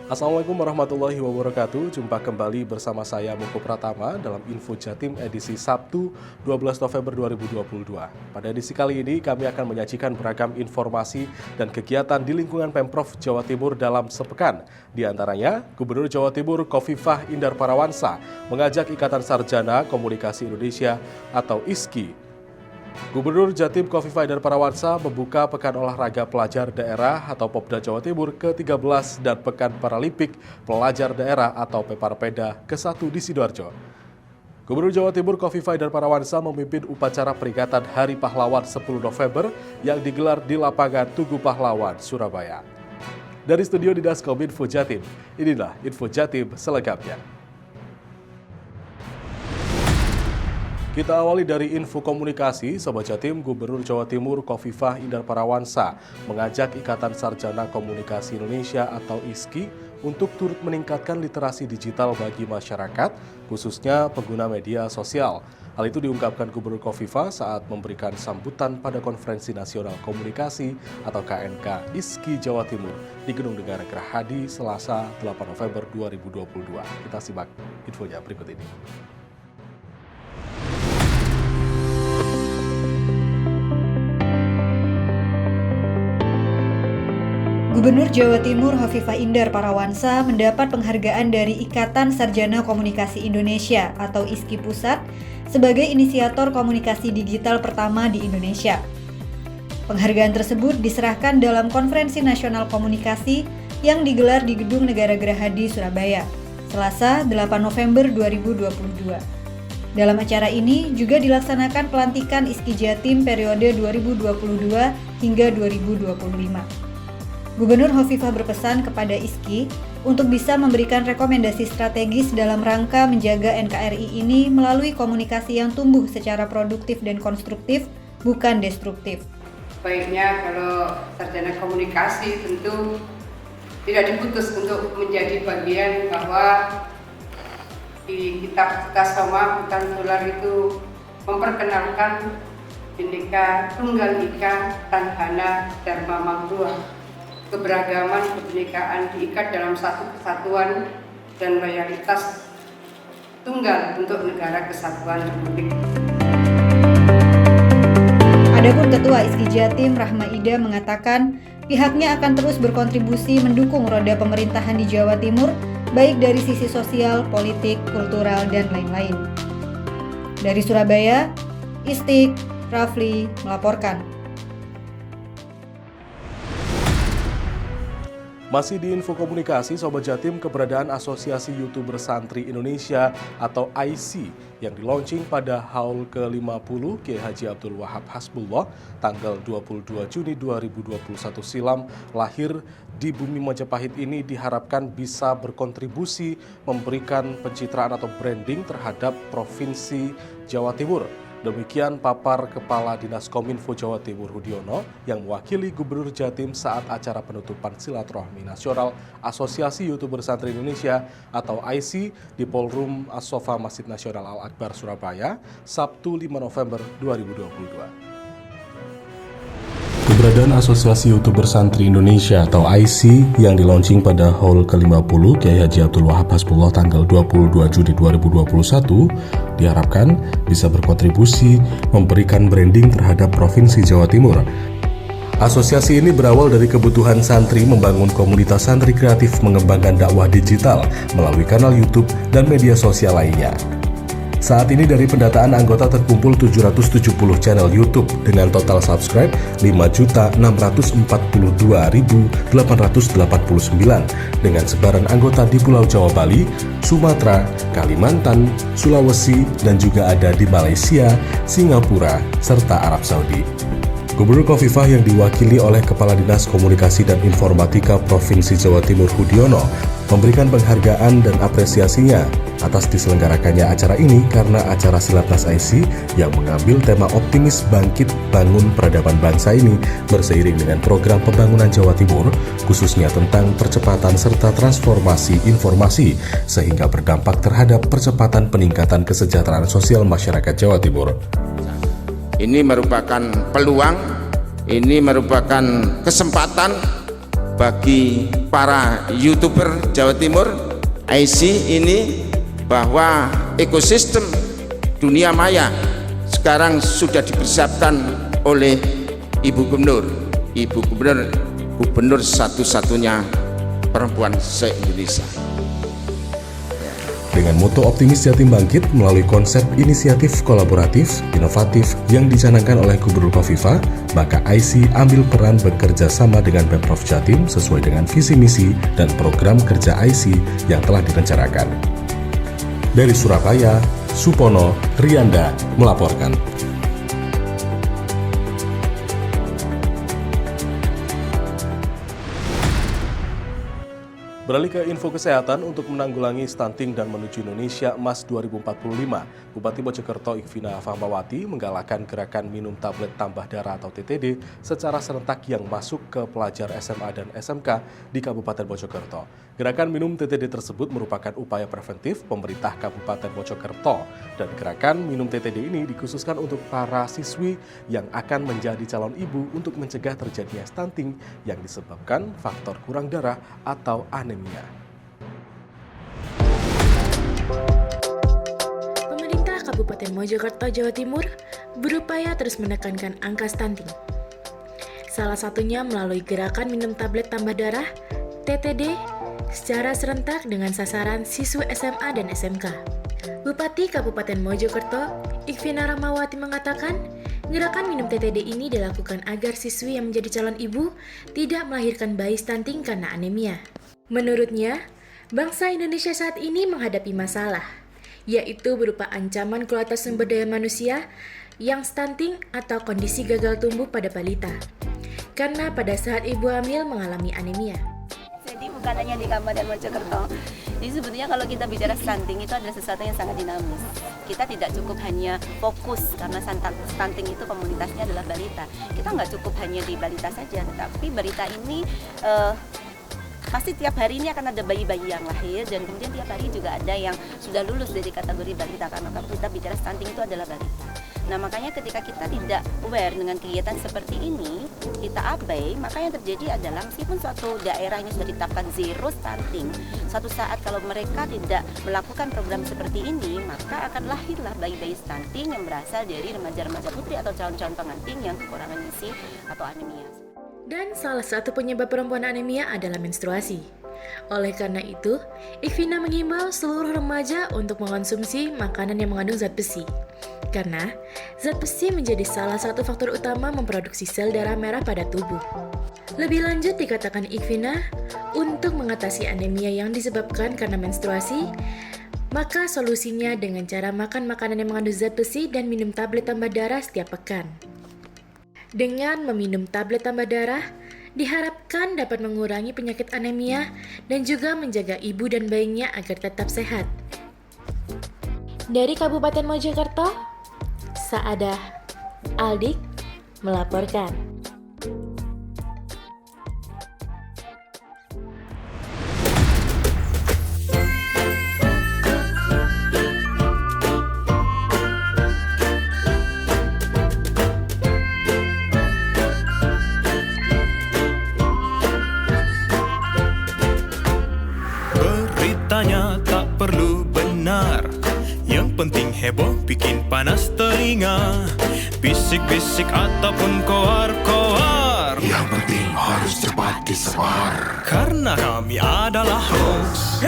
Assalamualaikum warahmatullahi wabarakatuh. Jumpa kembali bersama saya Moko Pratama dalam Info Jatim edisi Sabtu 12 November 2022. Pada edisi kali ini kami akan menyajikan beragam informasi dan kegiatan di lingkungan Pemprov Jawa Timur dalam sepekan. Di antaranya, Gubernur Jawa Timur Khofifah Indar Parawansa mengajak Ikatan Sarjana Komunikasi Indonesia atau ISKI. Gubernur Jatim Khofifah Indar Parawansa membuka Pekan Olahraga Pelajar Daerah atau Popda Jawa Timur ke-13 dan Pekan Paralimpik Pelajar Daerah atau Peparpeda ke-1 di Sidoarjo. Gubernur Jawa Timur Khofifah Indar Parawansa memimpin upacara peringatan Hari Pahlawan 10 November yang digelar di lapangan Tugu Pahlawan, Surabaya. Dari studio Didaskom Info Jatim, inilah Info Jatim selengkapnya. Kita awali dari info komunikasi, Sobat Jatim. Gubernur Jawa Timur Khofifah Indar Parawansa mengajak Ikatan Sarjana Komunikasi Indonesia atau ISKI untuk turut meningkatkan literasi digital bagi masyarakat, khususnya pengguna media sosial. Hal itu diungkapkan Gubernur Khofifah saat memberikan sambutan pada Konferensi Nasional Komunikasi atau KNK ISKI Jawa Timur di Gedung Negara Gerahadi Selasa 8 November 2022. Kita simak infonya berikut ini. Gubernur Jawa Timur Khofifah Indar Parawansa mendapat penghargaan dari Ikatan Sarjana Komunikasi Indonesia atau ISKI Pusat sebagai inisiator komunikasi digital pertama di Indonesia. Penghargaan tersebut diserahkan dalam Konferensi Nasional Komunikasi yang digelar di Gedung Negara Gerahadi, Surabaya, Selasa 8 November 2022. Dalam acara ini juga dilaksanakan pelantikan ISKI Jatim periode 2022 hingga 2025. Gubernur Khofifah berpesan kepada ISKI untuk bisa memberikan rekomendasi strategis dalam rangka menjaga NKRI ini melalui komunikasi yang tumbuh secara produktif dan konstruktif, bukan destruktif. Baiknya kalau sarjana komunikasi tentu tidak diputus untuk menjadi bagian bahwa di kitab Tasawuf Hutan Tular itu memperkenalkan Bhinneka Tunggal Ika Tanhana Dharma Mangruah. Keberagaman kebinekaan diikat dalam satu kesatuan dan loyalitas tunggal untuk negara kesatuan Republik. Adapun Ketua ISKI Jatim Rahma Ida mengatakan pihaknya akan terus berkontribusi mendukung roda pemerintahan di Jawa Timur baik dari sisi sosial, politik, kultural, dan lain-lain. Dari Surabaya, Istik Rafli melaporkan. Masih di info komunikasi, Sobat Jatim, keberadaan Asosiasi YouTuber Santri Indonesia atau IC yang di-launching pada Haul ke-50 Kiai Haji Abdul Wahab Hasbullah tanggal 22 Juni 2021 silam lahir di bumi Majapahit ini diharapkan bisa berkontribusi memberikan pencitraan atau branding terhadap Provinsi Jawa Timur. Demikian papar Kepala Dinas Kominfo Jawa Timur Hudiono yang mewakili Gubernur Jatim saat acara penutupan Silaturahmi Nasional Asosiasi YouTuber Santri Indonesia atau IC di Ballroom As-Sofa Masjid Nasional Al-Akbar Surabaya, Sabtu 5 November 2022. Keberadaan Asosiasi YouTuber Santri Indonesia atau IC yang di-launching pada Haul ke-50 Kiai Haji Abdul Wahab Hasbullah tanggal 22 Juni 2021 diharapkan bisa berkontribusi memberikan branding terhadap Provinsi Jawa Timur. Asosiasi ini berawal dari kebutuhan santri membangun komunitas santri kreatif mengembangkan dakwah digital melalui kanal YouTube dan media sosial lainnya. Saat ini dari pendataan anggota terkumpul 770 channel YouTube dengan total subscribe 5.642.889 dengan sebaran anggota di Pulau Jawa, Bali, Sumatera, Kalimantan, Sulawesi, dan juga ada di Malaysia, Singapura, serta Arab Saudi. Gubernur Khofifah yang diwakili oleh Kepala Dinas Komunikasi dan Informatika Provinsi Jawa Timur Hudiono memberikan penghargaan dan apresiasinya atas diselenggarakannya acara ini karena acara Silatnas IC yang mengambil tema optimis bangkit bangun peradaban bangsa ini berseiring dengan program pembangunan Jawa Timur khususnya tentang percepatan serta transformasi informasi sehingga berdampak terhadap percepatan peningkatan kesejahteraan sosial masyarakat Jawa Timur. Ini merupakan peluang, ini merupakan kesempatan bagi para YouTuber Jawa Timur, IC ini, bahwa ekosistem dunia maya sekarang sudah dipersiapkan oleh Ibu Gubernur. Ibu Gubernur satu-satunya perempuan se-Indonesia. Dengan moto optimis Jatim Bangkit melalui konsep inisiatif kolaboratif, inovatif yang dicanangkan oleh Gubernur Khofifah, maka IC ambil peran bekerja sama dengan Pemprov Jatim sesuai dengan visi misi dan program kerja IC yang telah direncanakan. Dari Surabaya, Supono Rianda melaporkan. Beralih ke info kesehatan, untuk menanggulangi stunting dan menuju Indonesia Emas 2045, Bupati Mojokerto Ikvina Fahmawati menggalakkan gerakan minum tablet tambah darah atau TTD secara serentak yang masuk ke pelajar SMA dan SMK di Kabupaten Mojokerto. Gerakan minum TTD tersebut merupakan upaya preventif pemerintah Kabupaten Mojokerto, dan gerakan minum TTD ini dikhususkan untuk para siswi yang akan menjadi calon ibu untuk mencegah terjadinya stunting yang disebabkan faktor kurang darah atau anemia. Pemerintah Kabupaten Mojokerto, Jawa Timur berupaya terus menekankan angka stunting. Salah satunya melalui gerakan minum tablet tambah darah (TTD) secara serentak dengan sasaran siswa SMA dan SMK. Bupati Kabupaten Mojokerto, Ikvina Rahmawati mengatakan, gerakan minum TTD ini dilakukan agar siswi yang menjadi calon ibu tidak melahirkan bayi stunting karena anemia. Menurutnya, bangsa Indonesia saat ini menghadapi masalah, yaitu berupa ancaman kualitas sumber daya manusia yang stunting atau kondisi gagal tumbuh pada balita, karena pada saat ibu hamil mengalami anemia. Jadi bukan hanya di Kabupaten Mojokerto. Jadi sebetulnya kalau kita bicara stunting itu adalah sesuatu yang sangat dinamis. Kita tidak cukup hanya fokus karena stunting itu komunitasnya adalah balita. Kita nggak cukup hanya di balita saja, tetapi balita ini pasti tiap hari ini akan ada bayi-bayi yang lahir, dan kemudian tiap hari juga ada yang sudah lulus dari kategori balita, karena kalau kita bicara stunting itu adalah balita. Nah, makanya ketika kita tidak aware dengan kegiatan seperti ini, kita abai, maka yang terjadi adalah meskipun suatu daerah ini sudah ditetapkan zero stunting, suatu saat kalau mereka tidak melakukan program seperti ini, maka akan lahirlah bayi-bayi stunting yang berasal dari remaja-remaja putri atau calon-calon pengantin yang kekurangan gizi atau anemia. Dan salah satu penyebab perempuan anemia adalah menstruasi. Oleh karena itu, Ikvina mengimbau seluruh remaja untuk mengonsumsi makanan yang mengandung zat besi. Karena zat besi menjadi salah satu faktor utama memproduksi sel darah merah pada tubuh. Lebih lanjut dikatakan Ikvina, untuk mengatasi anemia yang disebabkan karena menstruasi, maka solusinya dengan cara makan makanan yang mengandung zat besi dan minum tablet tambah darah setiap pekan. Dengan meminum tablet tambah darah, diharapkan dapat mengurangi penyakit anemia dan juga menjaga ibu dan bayinya agar tetap sehat. Dari Kabupaten Mojokerto, Saadah Aldik melaporkan. Beritanya tak perlu benar, yang penting heboh bikin panas telinga. Bisik-bisik ataupun koar-koar, yang penting harus cepat disebar. karena kami adalah hoax.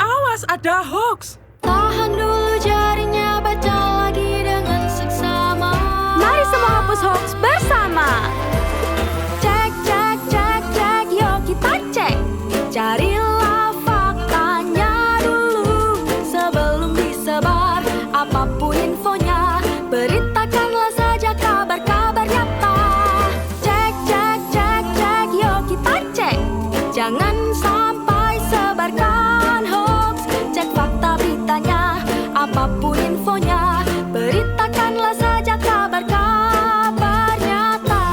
Awas ada hoax. Tahan dulu jarinya, baca lagi dengan seksama. Mari semua hapus hoax bersama. Cek, cek, cek, cek, yuk kita cek. Carilah faktanya dulu sebelum disebar. Apapun infonya, beritakanlah saja kabar-kabar nyata. Cek, cek, cek, cek, yuk kita cek. Jangan sampai sebarkan hoax. Cek fakta beritanya, apapun infonya, beritakanlah saja kabar-kabar nyata.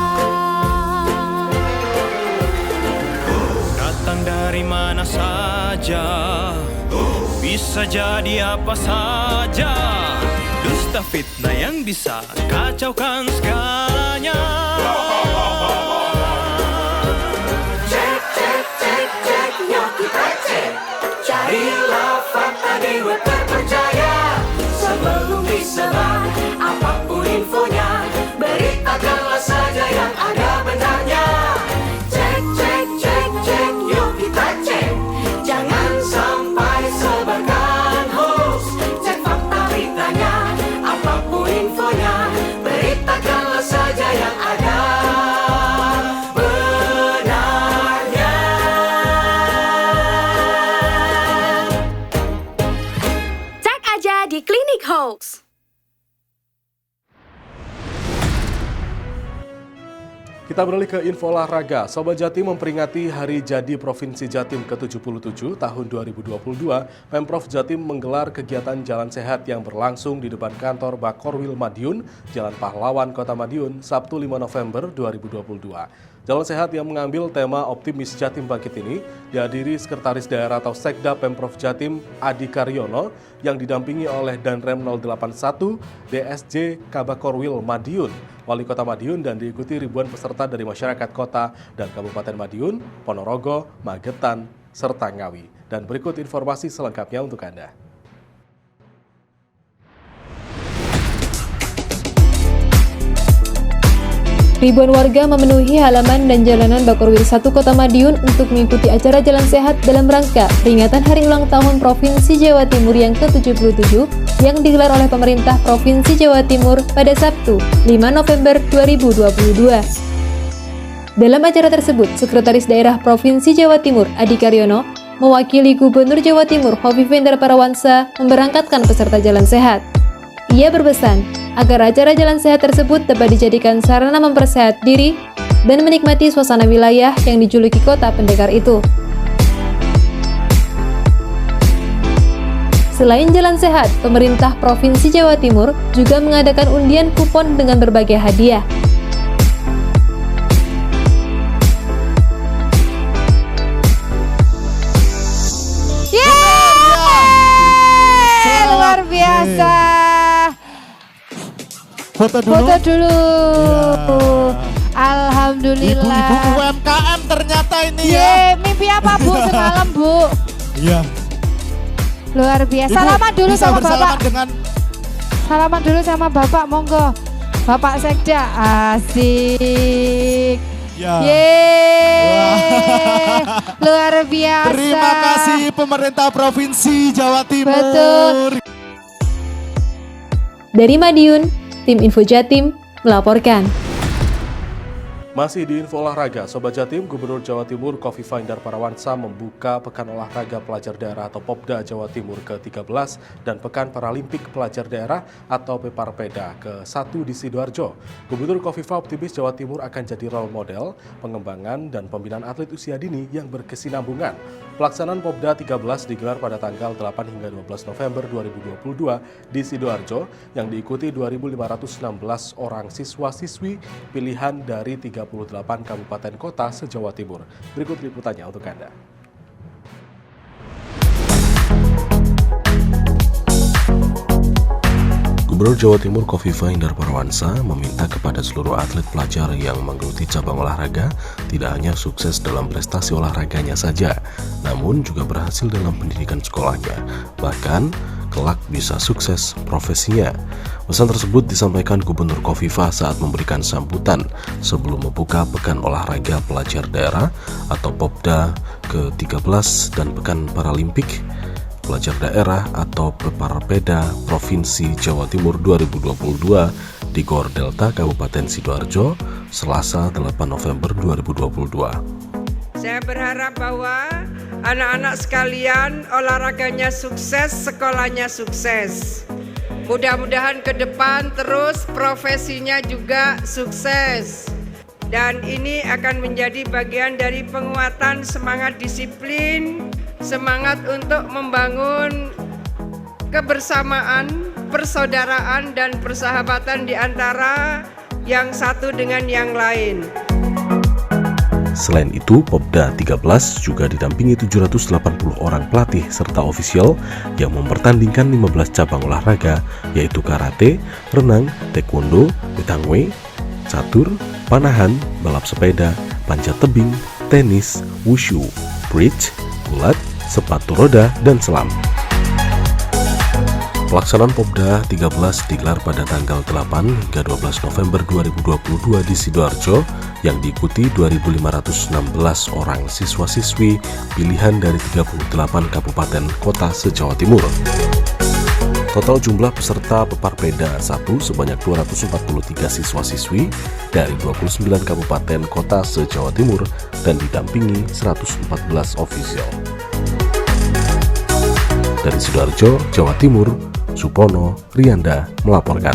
Datang dari mana saja, bisa jadi apa saja. Dusta fitnah yang bisa kacaukan segalanya. Cek, cek, Kita beralih ke info olahraga. Sobat Jatim memperingati Hari Jadi Provinsi Jatim ke-77 tahun 2022. Pemprov Jatim menggelar kegiatan Jalan Sehat yang berlangsung di depan kantor Bakorwil Madiun, Jalan Pahlawan, Kota Madiun, Sabtu 5 November 2022. Jalan Sehat yang mengambil tema Optimis Jatim Bangkit ini dihadiri Sekretaris Daerah atau Sekda Pemprov Jatim Adi Karyono yang didampingi oleh Danrem 081 DSJ Kabakorwil Madiun, Wali Kota Madiun, dan diikuti ribuan peserta dari masyarakat kota dan Kabupaten Madiun, Ponorogo, Magetan, serta Ngawi. Dan berikut informasi selengkapnya untuk Anda. Ribuan warga memenuhi halaman dan jalanan Bakorwil 1 Kota Madiun untuk mengikuti acara Jalan Sehat dalam rangka peringatan Hari Ulang Tahun Provinsi Jawa Timur yang ke-77 yang digelar oleh pemerintah Provinsi Jawa Timur pada Sabtu 5 November 2022. Dalam acara tersebut, Sekretaris Daerah Provinsi Jawa Timur Adi Karyono mewakili Gubernur Jawa Timur Hovifah Indar Parawansa memberangkatkan peserta Jalan Sehat. Ia berpesan agar acara Jalan Sehat tersebut dapat dijadikan sarana mempersehat diri dan menikmati suasana wilayah yang dijuluki kota pendekar itu. Selain Jalan Sehat, pemerintah Provinsi Jawa Timur juga mengadakan undian kupon dengan berbagai hadiah. Luar biasa. Foto dulu. Ya. Alhamdulillah. Ibu-ibu UMKM ternyata ini ya. Mimpi apa Bu semalam Bu? Iya. Luar biasa. Salaman dulu sama Bapak. Salaman dulu sama Bapak, monggo. Bapak Sekda, asik. Ya. Luar biasa. Terima kasih pemerintah Provinsi Jawa Timur. Betul. Dari Madiun, Tim Info Jatim melaporkan. Masih di info olahraga, Sobat Jatim, Gubernur Jawa Timur Khofifah Indar Parawansa membuka Pekan Olahraga Pelajar Daerah atau Popda Jawa Timur ke-13 dan Pekan Paralimpik Pelajar Daerah atau Peparpeda ke-1 di Sidoarjo. Gubernur Khofifah optimis Jawa Timur akan jadi role model pengembangan dan pembinaan atlet usia dini yang berkesinambungan. Pelaksanaan Popda 13 digelar pada tanggal 8 hingga 12 November 2022 di Sidoarjo yang diikuti 2.516 orang siswa-siswi pilihan dari 38 kabupaten kota se-Jawa Timur. Berikut liputannya untuk Anda. Gubernur Jawa Timur Khofifah Indar Parawansa meminta kepada seluruh atlet pelajar yang menggeluti cabang olahraga tidak hanya sukses dalam prestasi olahraganya saja, namun juga berhasil dalam pendidikan sekolahnya, bahkan kelak bisa sukses profesinya. Pesan tersebut disampaikan Gubernur Khofifah saat memberikan sambutan sebelum membuka Pekan Olahraga Pelajar Daerah atau Popda ke-13 dan Pekan Paralimpik Pelajar Daerah atau Peparpeda Provinsi Jawa Timur 2022 di Gor Delta Kabupaten Sidoarjo, Selasa 8 November 2022. Saya berharap bahwa anak-anak sekalian olahraganya sukses, sekolahnya sukses. Mudah-mudahan ke depan terus profesinya juga sukses. Dan ini akan menjadi bagian dari penguatan semangat disiplin, semangat untuk membangun kebersamaan, persaudaraan, dan persahabatan di antara yang satu dengan yang lain. Selain itu, Popda 13 juga didampingi 780 orang pelatih serta ofisial yang mempertandingkan 15 cabang olahraga, yaitu karate, renang, taekwondo, betangwe, catur, panahan, balap sepeda, panjat tebing, tenis, wushu, bridge, gulat, sepatu roda, dan selam. Pelaksanaan Popda 13 digelar pada tanggal 8 hingga 12 November 2022 di Sidoarjo yang diikuti 2.516 orang siswa-siswi pilihan dari 38 kabupaten kota se-Jawa Timur. Total jumlah peserta Peparpeda 1 sebanyak 243 siswa-siswi dari 29 kabupaten kota se-Jawa Timur dan didampingi 114 ofisial. Dari Sidoarjo, Jawa Timur, Supono Rianda melaporkan.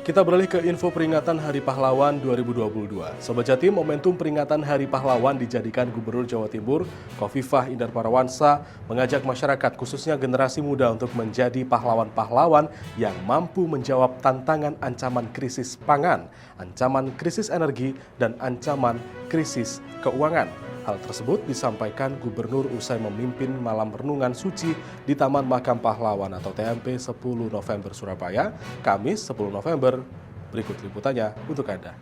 Kita beralih ke info peringatan Hari Pahlawan 2022. Sobat Jatim, momentum peringatan Hari Pahlawan dijadikan Gubernur Jawa Timur, Khofifah Indar Parawansa, mengajak masyarakat khususnya generasi muda untuk menjadi pahlawan-pahlawan yang mampu menjawab tantangan ancaman krisis pangan, ancaman krisis energi, dan ancaman krisis keuangan. Hal tersebut disampaikan Gubernur usai memimpin malam renungan suci di Taman Makam Pahlawan atau TMP 10 November Surabaya, Kamis 10 November. Berikut liputannya untuk Anda.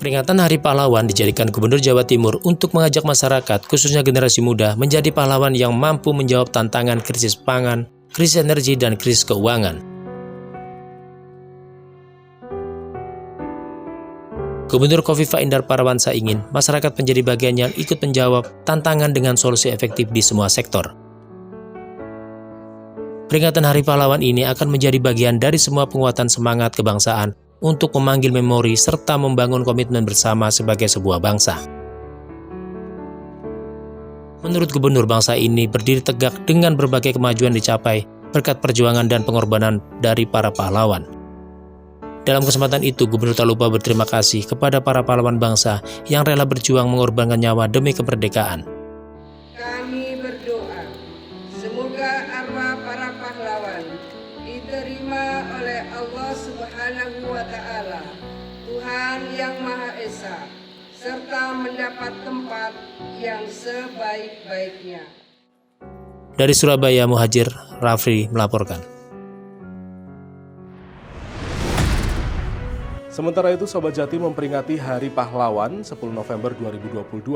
Peringatan Hari Pahlawan dijadikan Gubernur Jawa Timur untuk mengajak masyarakat, khususnya generasi muda, menjadi pahlawan yang mampu menjawab tantangan krisis pangan, krisis energi, dan krisis keuangan. Gubernur Khofifah Indar Parawansa ingin masyarakat menjadi bagian yang ikut menjawab tantangan dengan solusi efektif di semua sektor. Peringatan Hari Pahlawan ini akan menjadi bagian dari semua penguatan semangat kebangsaan untuk memanggil memori serta membangun komitmen bersama sebagai sebuah bangsa. Menurut Gubernur, bangsa ini berdiri tegak dengan berbagai kemajuan dicapai berkat perjuangan dan pengorbanan dari para pahlawan. Dalam kesempatan itu, Gubernur tak lupa berterima kasih kepada para pahlawan bangsa yang rela berjuang mengorbankan nyawa demi kemerdekaan. Kami berdoa, semoga arwah para pahlawan diterima oleh Allah Subhanahu wa Ta'ala, Tuhan yang Maha Esa, serta mendapat tempat yang sebaik-baiknya. Dari Surabaya, Muhajir Rafri melaporkan. Sementara itu, Sobat Jatim memperingati Hari Pahlawan 10 November 2022.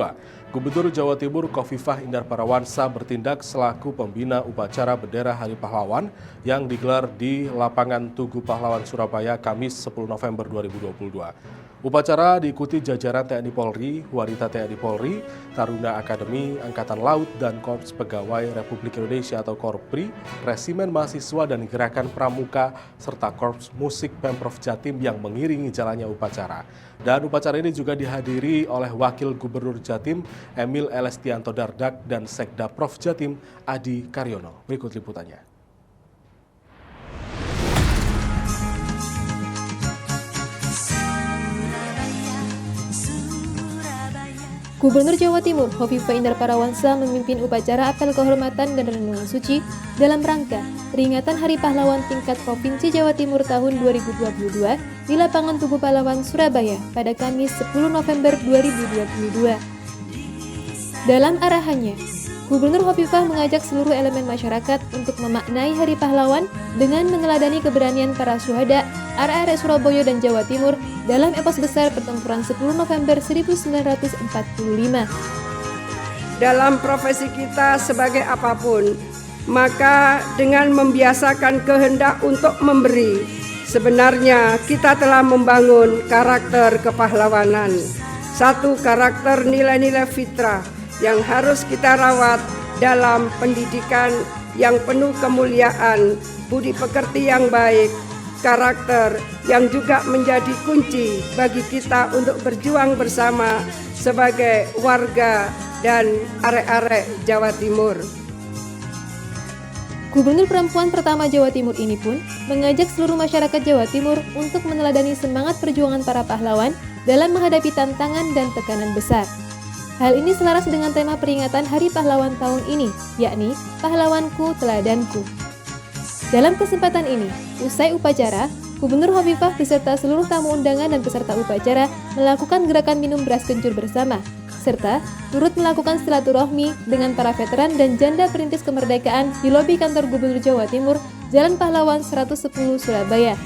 Gubernur Jawa Timur Khofifah Indar Parawansa bertindak selaku pembina upacara bendera Hari Pahlawan yang digelar di Lapangan Tugu Pahlawan Surabaya Kamis 10 November 2022. Upacara diikuti jajaran TNI Polri, Wanita TNI Polri, Taruna Akademi Angkatan Laut, dan Korps Pegawai Republik Indonesia atau Korpri, Resimen Mahasiswa dan Gerakan Pramuka, serta Korps Musik Pemprov Jatim yang mengiringi jalannya upacara. Dan upacara ini juga dihadiri oleh Wakil Gubernur Jatim Emil Elestianto Dardak dan Sekda Prof Jatim Adi Karyono. Berikut liputannya. Gubernur Jawa Timur Khofifah Indar Parawansa memimpin upacara apel kehormatan dan renungan suci dalam rangka peringatan Hari Pahlawan tingkat Provinsi Jawa Timur tahun 2022 di Lapangan Tugu Pahlawan Surabaya pada Kamis 10 November 2022. Dalam arahannya, Gubernur Khofifah mengajak seluruh elemen masyarakat untuk memaknai Hari Pahlawan dengan meneladani keberanian para syuhada, arek-arek Surabaya dan Jawa Timur dalam epos besar pertempuran 10 November 1945. Dalam profesi kita sebagai apapun, maka dengan membiasakan kehendak untuk memberi, sebenarnya kita telah membangun karakter kepahlawanan. Satu karakter nilai-nilai fitrah yang harus kita rawat dalam pendidikan yang penuh kemuliaan, budi pekerti yang baik, karakter yang juga menjadi kunci bagi kita untuk berjuang bersama sebagai warga dan arek-arek Jawa Timur. Gubernur perempuan pertama Jawa Timur ini pun mengajak seluruh masyarakat Jawa Timur untuk meneladani semangat perjuangan para pahlawan dalam menghadapi tantangan dan tekanan besar. Hal ini selaras dengan tema peringatan Hari Pahlawan tahun ini, yakni Pahlawanku Teladanku. Dalam kesempatan ini, usai upacara, Gubernur Khofifah beserta seluruh tamu undangan dan peserta upacara melakukan gerakan minum beras kencur bersama, serta turut melakukan silaturahmi dengan para veteran dan janda perintis kemerdekaan di lobi kantor Gubernur Jawa Timur, Jalan Pahlawan 110 Surabaya.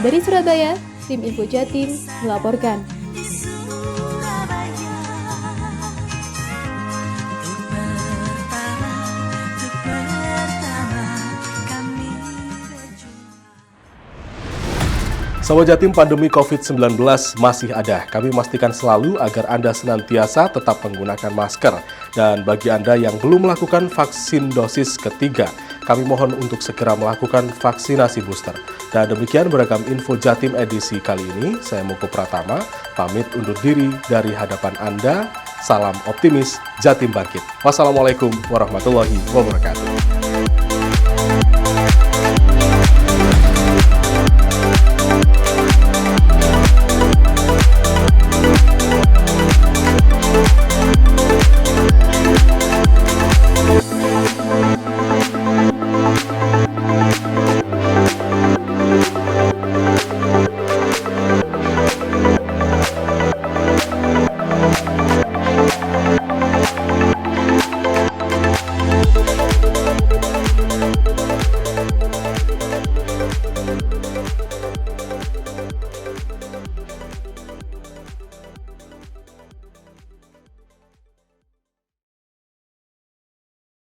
Dari Surabaya, tim Info Jatim melaporkan. Sobat Jatim, pandemi COVID-19 masih ada. Kami memastikan selalu agar Anda senantiasa tetap menggunakan masker. Dan bagi Anda yang belum melakukan vaksin dosis ketiga, kami mohon untuk segera melakukan vaksinasi booster. Dan demikian beragam info Jatim edisi kali ini. Saya Moko Pratama, pamit undur diri dari hadapan Anda. Salam optimis, Jatim bangkit. Wassalamualaikum warahmatullahi wabarakatuh.